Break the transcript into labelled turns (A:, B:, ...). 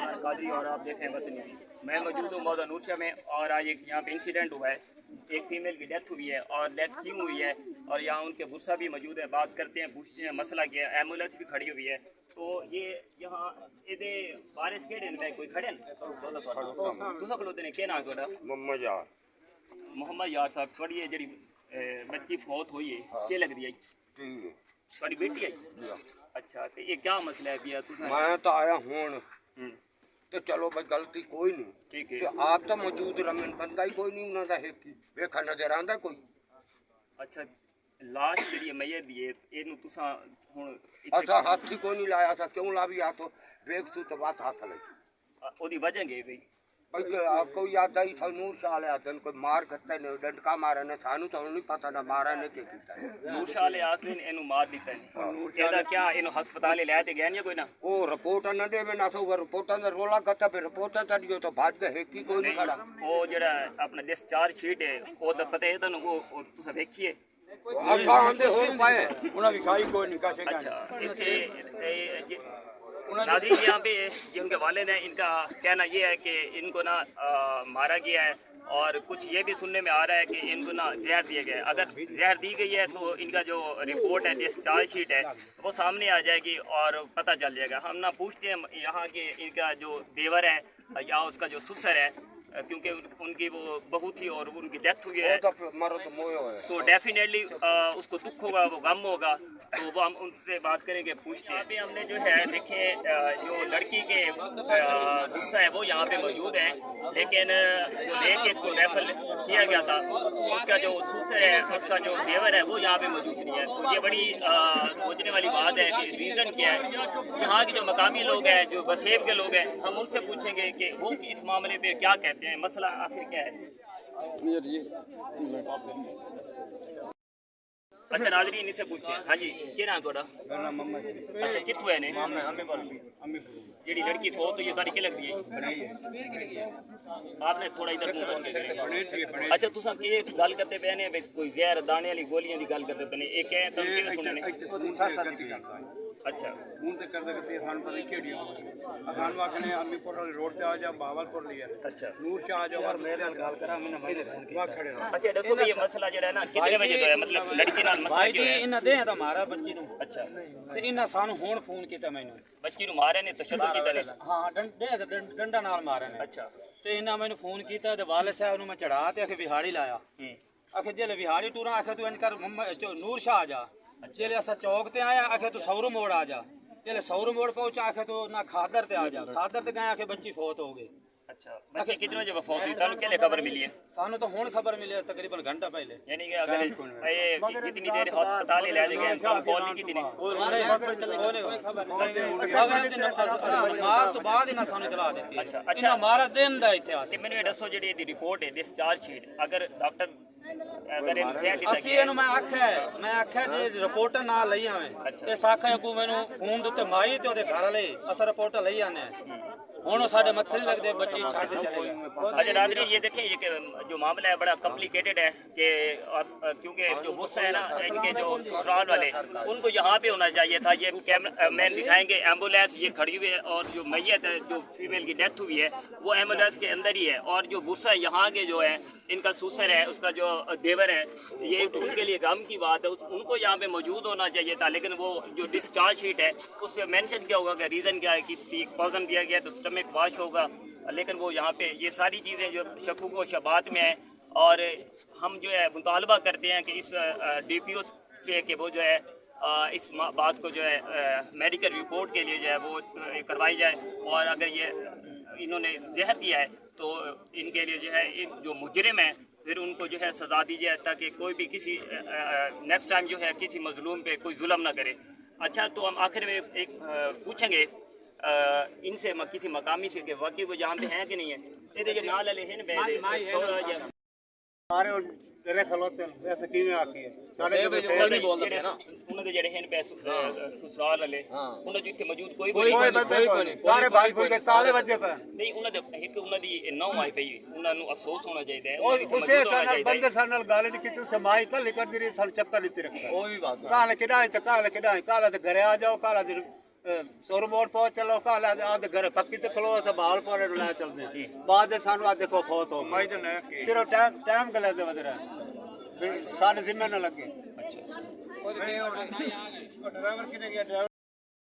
A: मौलाना कादरी और आप देखें वतनी। मैं मौजूद हूँ मौजा नूरशाह में और आज एक यहाँ पे इंसिडेंट हुआ है, एक फीमेल की डेथ हुई है और डेथ क्यों हुई है और यहाँ उनके गुस्सा भी मौजूद है। बात करते हैं, पूछते हैं मसला क्या है। एम्बुलेंस भी खड़ी हुई है। तो ये यहाँ ये बारिश के दिन में कोई खड़े तुसा खलोते ने क्या नाम थोड़ा? मोहम्मद यार साहब थोड़ी ये जी बच्ची फौत हुई है क्या लग रही है? थोड़ी बेटी है? अच्छा, तो ये क्या मसला है भैया?
B: मैं तो आया हूँ तो चलो भाई गलती कोई नहीं,
A: ठीक है।
B: तो आप तो मौजूद रमन बंदा ही कोई नहीं उन्होंने वेखा नजर आंदा कोई।
A: अच्छा, लाश जी मैयत दी है तुसा हुन
B: अच्छा हाथ ही कोई नहीं लाया था, क्यों ला भी हाथ वेख सू तो बात हाथ लगी
A: ओदी वजह के भाई
B: भाई कोई याद आई था नूर शाह ले आते कोई मार करता ने डंडका मारे ने सानू तो नहीं पता ना मारा ने के कीता
A: नूर शाह ले आखिर इनु मार दिता है। एदा क्या इनु अस्पताल ले आते गए नहीं कोई ना?
B: ओ रिपोर्ट न दे में ना सो रिपोर्ट न रोला करता फिर रिपोर्ट तड़ियो तो भाज के है की कोई नहीं खड़ा।
A: ओ जेड़ा अपना डिस्चार्ज शीट है ओ तो पता है तनु वो तुसा देखिए।
B: अच्छा आंदे हो पाए
C: उन्हें दिखाई कोई नहीं का।
A: अच्छा, इथे नाज़रीन यहाँ पे ये उनके वालिद हैं, इनका कहना ये है कि इनको ना मारा गया है और कुछ ये भी सुनने में आ रहा है कि इनको ना जहर दिया गया है। अगर जहर दी गई है तो इनका जो रिपोर्ट है, डिस्चार्ज शीट है, वो सामने आ जाएगी और पता चल जाएगा। हम ना पूछते हैं यहाँ के इनका जो देवर है या उसका जो ससुर है, क्योंकि उनकी वो बहू थी और उनकी डेथ हुई है, तो डेफिनेटली उसको दुख होगा, वो गम होगा। तो वो हम उनसे बात करेंगे, पूछते हैं। अभी हमने जो है देखें जो लड़की के गुस्सा है वो यहाँ पे मौजूद है, लेकिन जो लेके इसको रेफर किया गया था उसका जो ससुर है, उसका जो देवर है वो यहाँ पे मौजूद नहीं है। तो ये बड़ी सोचने वाली बात है कि रीज़न क्या है। यहाँ के जो मकामी लोग हैं, जो वसेब के लोग हैं, हम उनसे पूछेंगे कि वो इस मामले पे क्या कहते हैं, मसला आखिर क्या है। अच्छा नाज़रीन इनसे पूछते हैं। हाँ जी, क्या नाम थोड़ा? अच्छा, कितों है ने जेडी लड़की फौत हुई है सारी क्या लगदी है? आपने थोड़ा इधर मुंह के करें। अच्छा, तुसा ये गल करते पे ने कोई जहर दाने वाली गोलियां दी गल करते पे ने, एक है तुम किने सुने ने? अच्छा,
C: मुंह ते कर सकते थान पर केड़ी अखान वाकने अम्मीपुर रोड ते आ जा बावलपुर लिया।
A: अच्छा,
C: नूर शाह जो और मेरे नाल गल करा मैंने भाई वा खड़े रहो।
A: अच्छा दसो ये मसला जेड़ा है ना कितने बजे तो है, मतलब लड़की नाल मसला
D: भाई
A: क्यों
D: जी
A: है?
D: इन्हां दे तो मारा बच्ची नु।
A: अच्छा,
D: ते इन्हां सानू हुण फोन कीता मैनू।
A: बच्ची नु मारे ने तशद्दुद कीता ने?
D: हां डंडा नाल मारे ने।
A: अच्छा,
D: ते इन्हां मैनू फोन कीता ते वाले साहब नु मैं चढ़ा ते आखे बिहाड़ी लाया। आखे जेले बिहाड़ी टूरा आखे तू इंज कर नूर शाह आ जा। जेले असा चौक ते आया आखे तू सौरू मोड़ आ जा। जेले सौरू मोड़ पहुंचा आखे तू ना खादर ते आ जा। खादर ते गए आखे बच्ची फौत हो गई।
A: अच्छा, बच्ची कितने बजे वफात हुई? तानु केले खबर मिली है?
D: सानू तो हुण खबर मिली है तकरीबन घंटा पहले।
A: यानी कि अगर ये कितनी देर अस्पताल ले जाए गए तो कॉल नहीं की थी?
D: मार तो बाद ही ना सानू चला देती।
A: अच्छा अच्छा,
D: मारा दिन दा इथे आ।
A: ते मैंने ये दसो जेडी दी रिपोर्ट है डिस्चार्ज शीट, अगर डॉक्टर अगर इन जहर दिता
D: ਅਸੀਂ ਇਹਨੂੰ ਮੈਂ ਆਖਿਆ ਜੀ ਰਿਪੋਰਟ ਨਾਲ ਲਈ ਆਵੇਂ ਇਸ ਆਖਿਆ ਕੋ ਮੈਨੂੰ ਫੋਨ ਦੇ ਉੱਤੇ ਮਾਈ ਤੇ ਉਹਦੇ ਘਰ ਵਾਲੇ ਅਸਰ ਰਿਪੋਰਟ ਲਈ ਆਨੇ ਹੁਣ ਸਾਡੇ ਮੱਥੇ ਨਹੀਂ ਲੱਗਦੇ ਬੱਚੀ ਛੱਡ ਕੇ ਚਲੇ ਗਏ।
A: अच्छा नाज़रीन ये देखें, ये जो मामला है बड़ा कॉम्प्लिकेटेड है कि क्योंकि जो गुस्सा है ना इनके जो ससुराल वाले, उनको यहाँ पे होना चाहिए था। ये कैमरा मैन दिखाएंगे, एम्बुलेंस ये खड़ी हुई है और जो मैयत है, जो फीमेल की डेथ हुई है, वो एम्बुलेंस के अंदर ही है। और जो गुस्सा यहाँ के जो है इनका ससुर है, उसका जो देवर है, ये उनके लिए गम की बात है, उनको यहाँ पे मौजूद होना चाहिए था। लेकिन वो जो डिस्चार्ज शीट है उस पर मैंशन क्या होगा कि रीज़न क्या है कि पॉइजन दिया गया तो स्टमक वाश होगा, लेकिन वो यहाँ पे ये सारी चीज़ें जो शकूक व शबात में है। और हम जो है मुतालबा करते हैं कि इस DPO से कि वो जो है इस बात को जो है मेडिकल रिपोर्ट के लिए जो है वो करवाई जाए। और अगर ये इन्होंने जहर दिया है तो इनके लिए जो है जो मुजरिम है फिर उनको जो है सज़ा दी जाए, ताकि कोई भी किसी नेक्स्ट टाइम जो है किसी मजलूम पे कोई जुल्म ना करे। अच्छा, तो हम आखिर में एक पूछेंगे इनसे किसी मकामी से कि वाकई वो यहाँ पे हैं कि नहीं है। ये नाल वाले हैं
C: सारे तेरे खलोते वैसे किवें आखी है सारे जो
D: कोई नहीं बोलते ना
A: ਉਹਨਾਂ ਦੇ ਜਿਹੜੇ ਹਨ ਸਸੁਰਾਲ ਵਾਲੇ ਉਹਨਾਂ ਦੇ ਇੱਥੇ ਮੌਜੂਦ ਕੋਈ
C: सारे भाई कोई साले बच्चे पे
A: ਨਹੀਂ। ਉਹਨਾਂ ਦੇ ਇੱਕ ਉਹਨਾਂ ਦੀ ਨੌ ਆਈ ਪਈ, ਉਹਨਾਂ ਨੂੰ ਅਫਸੋਸ होना चाहिए
C: और उसे सानल बंदे सानल गाले दी किचु समाई कल कर दी सन चक्कर लीती रखता
D: ਉਹ ਵੀ ਬਾਤ
C: काले किडाई ते काले ते घरे आ जाओ काला दिन ਸੌਰ ਮੋੜ ਪਹੁੰਚ ਚਲੋ ਕਾਲਾ ਆਦੇ ਘਰੇ ਪੱਕੀ ਤੇ ਖਲੋ ਅਸਾਂ ਬਹਾਵਲਪੁਰ ਨੂੰ ਲੈ ਚੱਲਦੇ ਆ ਬਾਅਦ ਦੇ ਸਾਨੂੰ ਆ ਦੇਖੋ ਫੌਤ ਹੋ ਗਈ ਸਿਰਫ ਟਾਈਮ ਗਲੇ ਦੇ ਵਦਰਾ ਸਾਡੇ ਜ਼ਿੰਮੇ ਨਾ ਲੱਗੇ
D: ਅੱਛਾ
C: ਉਹ ਡਰਾਈਵਰ ਕਿਨੇ ਗਿਆ